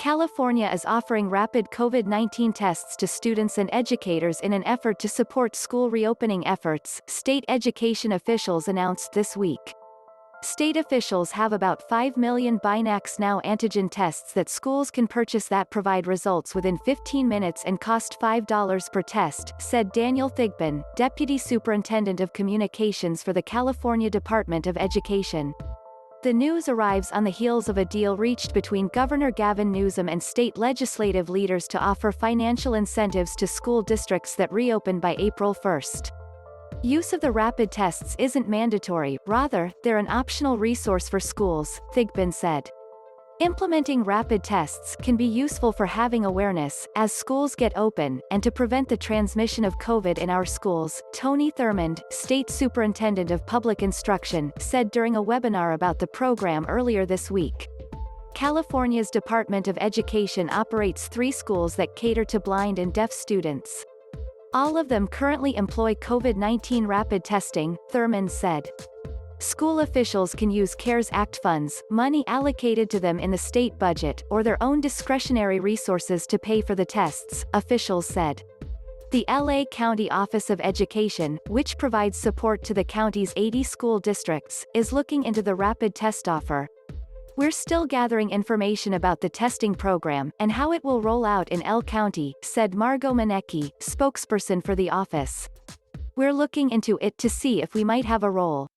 California is offering rapid COVID-19 tests to students and educators in an effort to support school reopening efforts, state education officials announced this week. State officials have about 5 million BinaxNOW antigen tests that schools can purchase that provide results within 15 minutes and cost $5 per test, said Daniel Thigpen, Deputy Superintendent of Communications for the California Department of Education. The news arrives on the heels of a deal reached between Governor Gavin Newsom and state legislative leaders to offer financial incentives to school districts that reopen by April 1. Use of the rapid tests isn't mandatory, rather, they're an optional resource for schools, Thigpen said. Implementing rapid tests can be useful for having awareness, as schools get open, and to prevent the transmission of COVID in our schools, Tony Thurmond, State Superintendent of Public Instruction, said during a webinar about the program earlier this week. California's Department of Education operates 3 schools that cater to blind and deaf students. All of them currently employ COVID-19 rapid testing, Thurmond said. School officials can use CARES Act funds, money allocated to them in the state budget, or their own discretionary resources to pay for the tests, officials said. The LA County Office of Education, which provides support to the county's 80 school districts, is looking into the rapid test offer. We're still gathering information about the testing program and how it will roll out in L County, said Margo Minekki, spokesperson for the office. We're looking into it to see if we might have a role.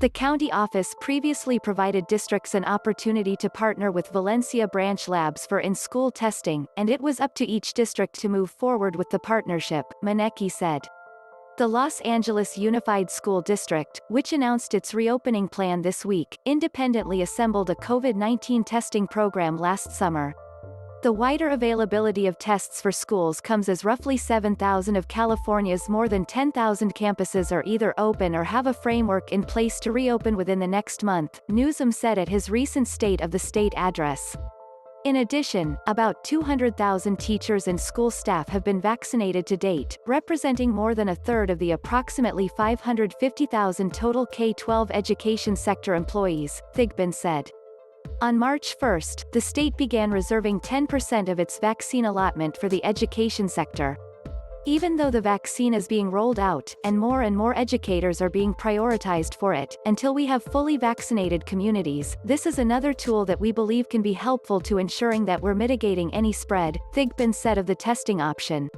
The county office previously provided districts an opportunity to partner with Valencia Branch Labs for in-school testing, and it was up to each district to move forward with the partnership, Minekki said. The Los Angeles Unified School District, which announced its reopening plan this week, independently assembled a COVID-19 testing program last summer. The wider availability of tests for schools comes as roughly 7,000 of California's more than 10,000 campuses are either open or have a framework in place to reopen within the next month, Newsom said at his recent State of the State address. In addition, about 200,000 teachers and school staff have been vaccinated to date, representing more than a third of the approximately 550,000 total K-12 education sector employees, Thigpen said. On March 1, the state began reserving 10% of its vaccine allotment for the education sector. Even though the vaccine is being rolled out, and more educators are being prioritized for it, until we have fully vaccinated communities, this is another tool that we believe can be helpful to ensuring that we're mitigating any spread, Thigpen said of the testing option.